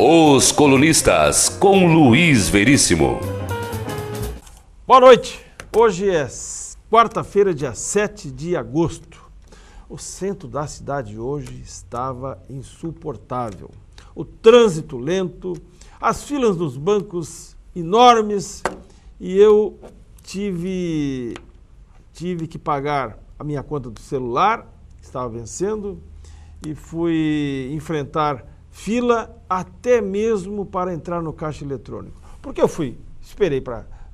Os Colunistas, com Luiz Veríssimo. Boa noite. Hoje é quarta-feira, dia 7 de agosto. O centro da cidade hoje estava insuportável. O trânsito lento, as filas nos bancos enormes e eu tive que pagar a minha conta do celular, que estava vencendo, e fui enfrentar fila até mesmo para entrar no caixa eletrônico. Porque eu esperei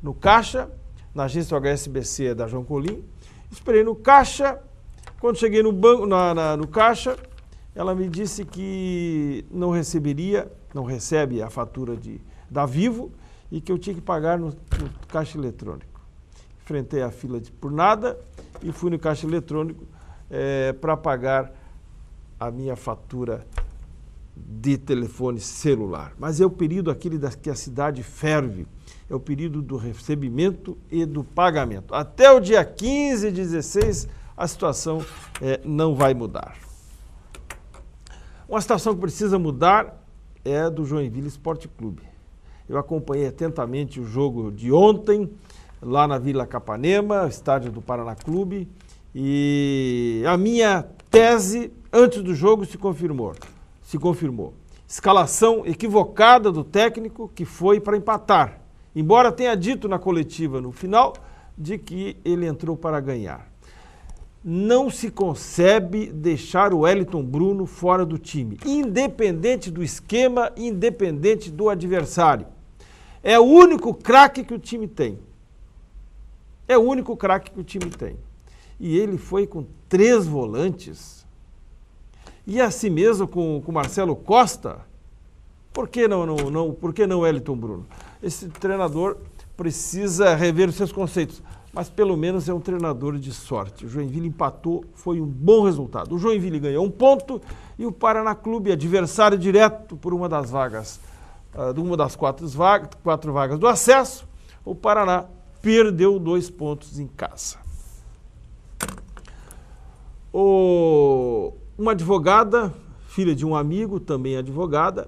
no caixa, na agência HSBC da João Colim, esperei no caixa. Quando cheguei no banco, no caixa, ela me disse que não recebe a fatura da Vivo e que eu tinha que pagar no caixa eletrônico. Enfrentei a fila por nada e fui no caixa eletrônico para pagar a minha fatura de telefone celular. Mas é o período que a cidade ferve, é o período do recebimento e do pagamento. Até o dia 15 e 16, a situação não vai mudar. Uma situação que precisa mudar é a do Joinville Esporte Clube. Eu acompanhei atentamente o jogo de ontem, lá na Vila Capanema, estádio do Paraná Clube, e a minha tese antes do jogo se confirmou. Escalação equivocada do técnico que foi para empatar, embora tenha dito na coletiva no final de que ele entrou para ganhar. Não se concebe deixar o Wellington Bruno fora do time, independente do esquema, independente do adversário. É o único craque que o time tem. E ele foi com 3 volantes. E assim mesmo com Marcelo Costa. Por que não Wellington Bruno? Esse treinador precisa rever os seus conceitos, mas pelo menos é um treinador de sorte. O Joinville empatou, foi um bom resultado. O Joinville ganhou 1 ponto e o Paraná Clube, adversário direto por uma das vagas, uma das 4 vagas do acesso, o Paraná perdeu 2 pontos em casa. Uma advogada, filha de um amigo, também advogado,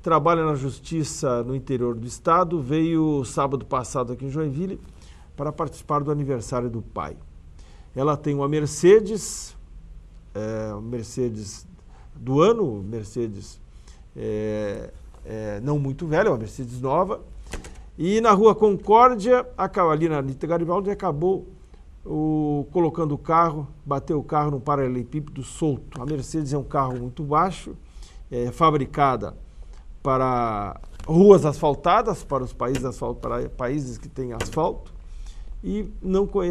trabalha na justiça no interior do estado, veio sábado passado aqui em Joinville para participar do aniversário do pai. Ela tem uma Mercedes do ano, não muito velha, uma Mercedes nova, e na rua Concórdia, ali na Anitta Garibaldi, acabou colocando o carro, bateu o carro num paralelepípedo solto. A Mercedes é um carro muito baixo, fabricada para ruas asfaltadas, para os países que têm asfalto, e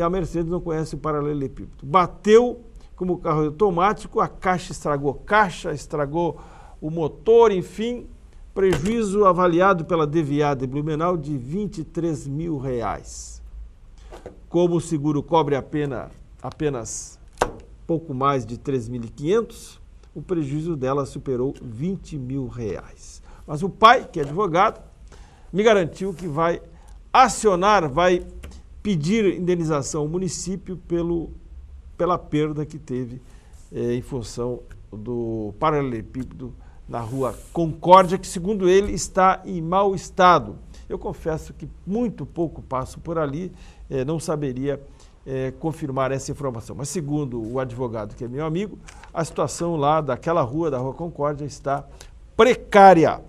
a Mercedes não conhece o paralelepípedo. Bateu, como o carro é automático, a caixa estragou o motor, enfim, prejuízo avaliado pela DVA de Blumenau de R$23 mil. Como o seguro cobre apenas pouco mais de 3.500, o prejuízo dela superou R$20 mil. Mas o pai, que é advogado, me garantiu que vai pedir indenização ao município pela perda que teve em função do paralelepípedo na rua Concórdia, que segundo ele está em mau estado. Eu confesso que muito pouco passo por ali, não saberia confirmar essa informação. Mas segundo o advogado, que é meu amigo, a situação lá da rua Concórdia, está precária.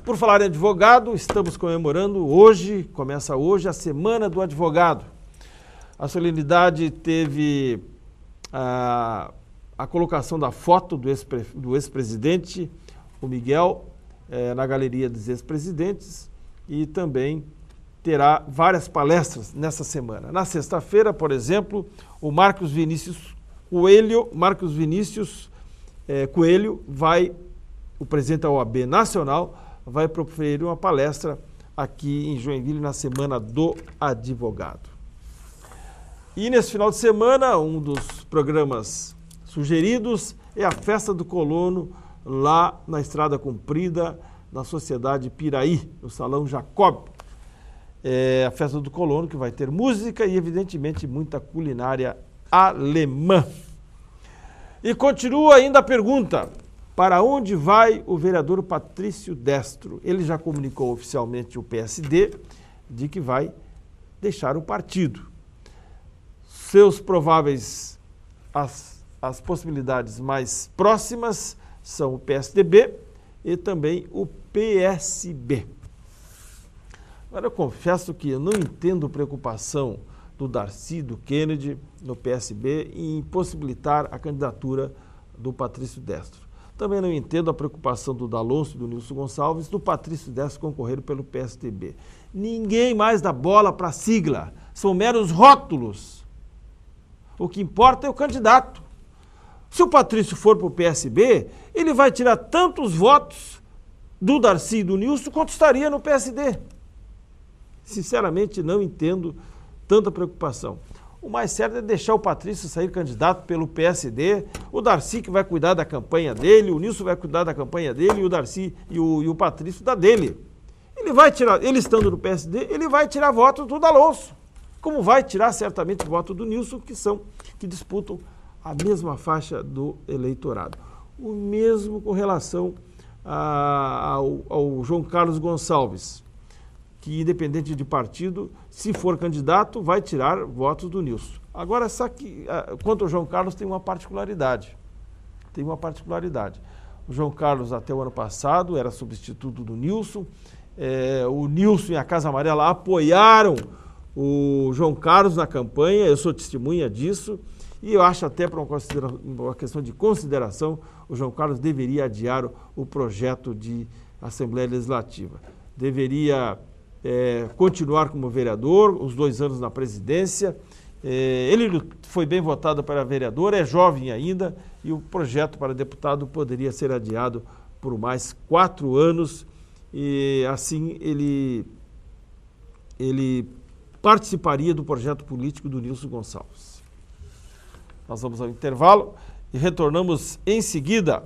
Por falar em advogado, estamos comemorando começa hoje a Semana do Advogado. A solenidade teve a colocação da foto do ex-presidente, o Miguel, na Galeria dos Ex-Presidentes, e também terá várias palestras nessa semana. Na sexta-feira, por exemplo, o Marcos Vinícius Coelho o presidente da OAB Nacional, vai proferir uma palestra aqui em Joinville na Semana do Advogado. E nesse final de semana, um dos programas sugeridos é a Festa do Colono, lá na Estrada Comprida, na Sociedade Piraí, no Salão Jacob. É a Festa do Colono, que vai ter música e, evidentemente, muita culinária alemã. E continua ainda a pergunta: Para onde vai o vereador Patrício Destro? Ele já comunicou oficialmente o PSD de que vai deixar o partido. Seus prováveis, as possibilidades mais próximas são o PSDB e também o PSB. Agora, eu confesso que eu não entendo preocupação do Darcy, do Kennedy, no PSB, em possibilitar a candidatura do Patrício Destro. Também não entendo a preocupação do D'Alonso e do Nilson Gonçalves do Patrício Destro concorrer pelo PSDB. Ninguém mais dá bola para a sigla, são meros rótulos. O que importa é o candidato. Se o Patrício for para o PSB, ele vai tirar tantos votos do Darcy e do Nilson quanto estaria no PSD. Sinceramente, não entendo tanta preocupação. O mais certo é deixar o Patrício sair candidato pelo PSD, o Darcy que vai cuidar da campanha dele, o Nilson vai cuidar da campanha dele, e o Darcy e o Patrício da dele. Ele vai tirar, ele estando no PSD, ele vai tirar votos do D'Alonso, como vai tirar certamente votos do Nilson, que disputam a mesma faixa do eleitorado. O mesmo com relação ao João Carlos Gonçalves, que independente de partido, se for candidato, vai tirar votos do Nilson. Agora, quanto ao João Carlos, tem uma particularidade. O João Carlos, até o ano passado, era substituto do Nilson. O Nilson e a Casa Amarela apoiaram o João Carlos na campanha, eu sou testemunha disso, e eu acho até para uma questão de consideração, o João Carlos deveria adiar o projeto de Assembleia Legislativa. Deveria continuar como vereador, os 2 anos na presidência. Ele foi bem votado para vereador, é jovem ainda, e o projeto para deputado poderia ser adiado por mais 4 anos, e assim ele participaria do projeto político do Nilson Gonçalves. Nós vamos ao intervalo e retornamos em seguida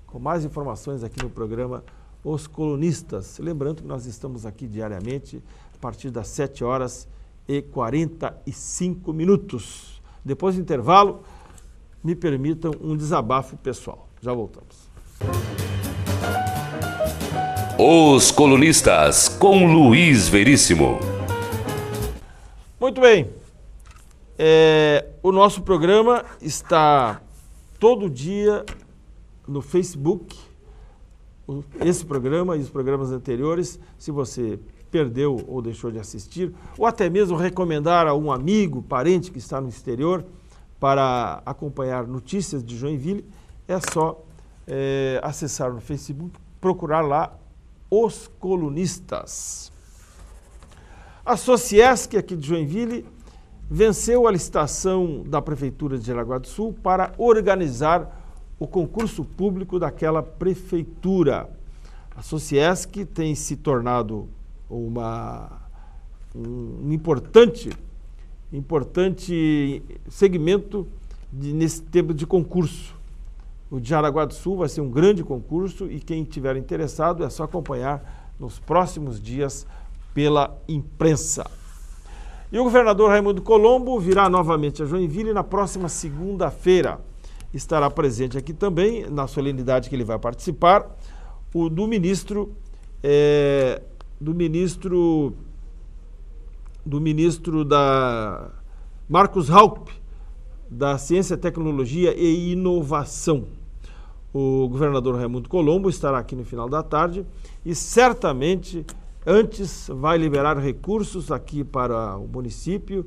com mais informações aqui no programa Os Colunistas. Lembrando que nós estamos aqui diariamente a partir das 7h45. Depois do intervalo, me permitam um desabafo pessoal. Já voltamos. Os Colunistas, com Luiz Veríssimo. Muito bem. O nosso programa está todo dia no Facebook. Esse programa e os programas anteriores, se você perdeu ou deixou de assistir, ou até mesmo recomendar a um amigo, parente que está no exterior para acompanhar notícias de Joinville, é só acessar no Facebook, procurar lá Os Colunistas. A Sociesc aqui de Joinville venceu a licitação da Prefeitura de Jaraguá do Sul para organizar o concurso público daquela prefeitura. A Sociesc tem se tornado um importante segmento nesse tempo de concurso. O de Jaraguá do Sul vai ser um grande concurso e quem estiver interessado é só acompanhar nos próximos dias pela imprensa. E o governador Raimundo Colombo virá novamente a Joinville na próxima segunda-feira. Estará presente aqui também, na solenidade que ele vai participar, do ministro Marcos Raupp, da Ciência, Tecnologia e Inovação. O governador Raimundo Colombo estará aqui no final da tarde e certamente antes vai liberar recursos aqui para o município,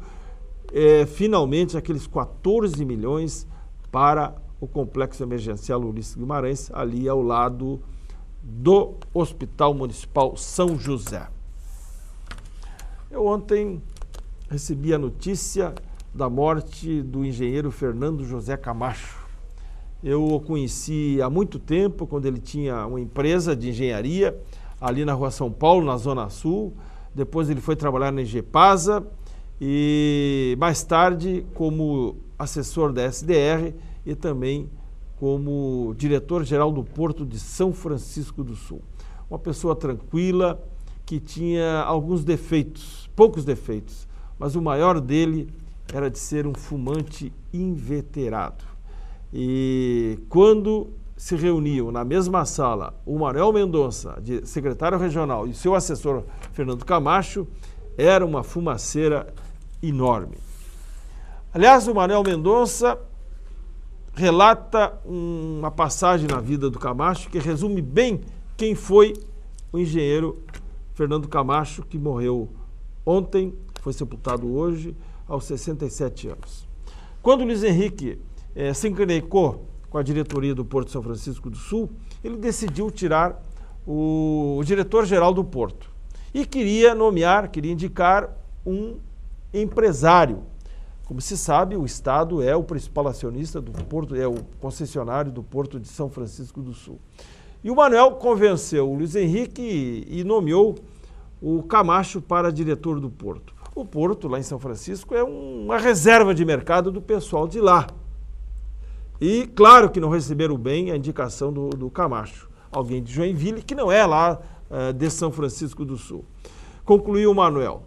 finalmente aqueles 14 milhões para o Complexo Emergencial Ulisses Guimarães, ali ao lado do Hospital Municipal São José. Eu ontem recebi a notícia da morte do engenheiro Fernando José Camacho. Eu o conheci há muito tempo, quando ele tinha uma empresa de engenharia ali na Rua São Paulo, na Zona Sul. Depois ele foi trabalhar na Engepasa e mais tarde como assessor da SDR e também como diretor-geral do Porto de São Francisco do Sul. Uma pessoa tranquila, que tinha alguns defeitos, poucos defeitos, mas o maior dele era de ser um fumante inveterado. E quando se reuniam na mesma sala o Manuel Mendonça, secretário regional, e seu assessor Fernando Camacho, era uma fumaceira enorme. Aliás, o Manuel Mendonça relata uma passagem na vida do Camacho que resume bem quem foi o engenheiro Fernando Camacho, que morreu ontem, foi sepultado hoje, aos 67 anos. Quando Luiz Henrique se encrencou com a diretoria do Porto de São Francisco do Sul, ele decidiu tirar o diretor-geral do Porto e queria indicar um empresário. Como se sabe, o Estado é o principal acionista do Porto, é o concessionário do Porto de São Francisco do Sul. E o Manuel convenceu o Luiz Henrique e nomeou o Camacho para diretor do Porto. O Porto, lá em São Francisco, é uma reserva de mercado do pessoal de lá. E claro que não receberam bem a indicação do Camacho, alguém de Joinville, que não é lá de São Francisco do Sul. Concluiu o Manuel.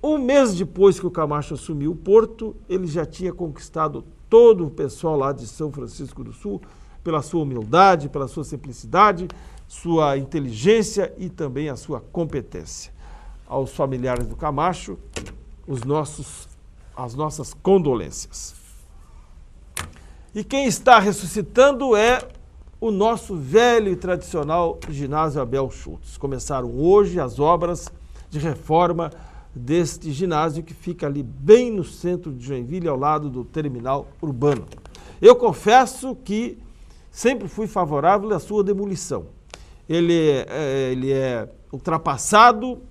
Um mês depois que o Camacho assumiu o Porto, ele já tinha conquistado todo o pessoal lá de São Francisco do Sul pela sua humildade, pela sua simplicidade, sua inteligência e também a sua competência. Aos familiares do Camacho, as nossas condolências. E quem está ressuscitando é o nosso velho e tradicional ginásio Abel Schultz. Começaram hoje as obras de reforma deste ginásio que fica ali bem no centro de Joinville, ao lado do terminal urbano. Eu confesso que sempre fui favorável à sua demolição. Ele é ultrapassado,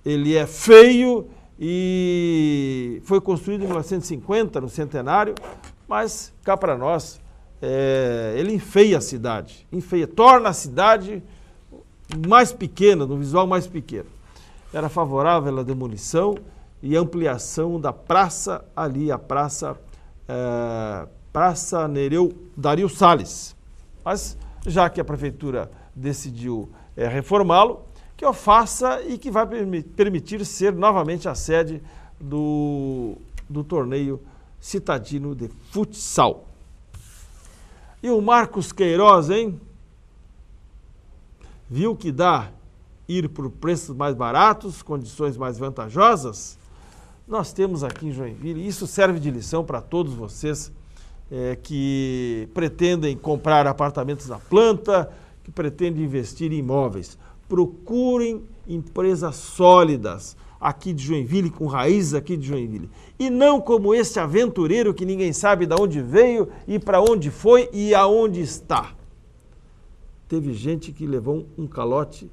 ele é feio e foi construído em 1950, no centenário, mas cá para nós, ele enfeia a cidade, torna a cidade mais pequena, no visual mais pequeno. Era favorável à demolição e ampliação da praça ali, a Praça Nereu Dario Salles. Mas, já que a prefeitura decidiu reformá-lo, que o faça e que vai permitir ser novamente a sede do torneio citadino de futsal. E o Marcos Queiroz, hein? Viu que dá ir por preços mais baratos, condições mais vantajosas? Nós temos aqui em Joinville, e isso serve de lição para todos vocês que pretendem comprar apartamentos na planta, que pretendem investir em imóveis. Procurem empresas sólidas aqui de Joinville, com raízes aqui de Joinville. E não como esse aventureiro que ninguém sabe de onde veio e para onde foi e aonde está. Teve gente que levou um calote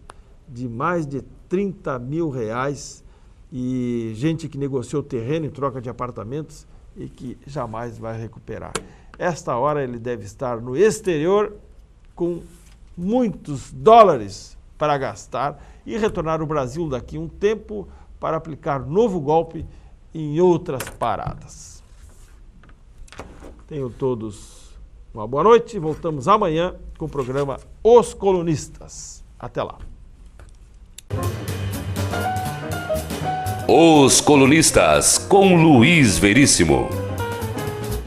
de mais de 30 mil reais e gente que negociou terreno em troca de apartamentos e que jamais vai recuperar. Esta hora ele deve estar no exterior com muitos dólares para gastar e retornar ao Brasil daqui a um tempo para aplicar novo golpe em outras paradas. Tenham todos uma boa noite. Voltamos amanhã com o programa Os Colunistas. Até lá. Os Colunistas com Luiz Veríssimo.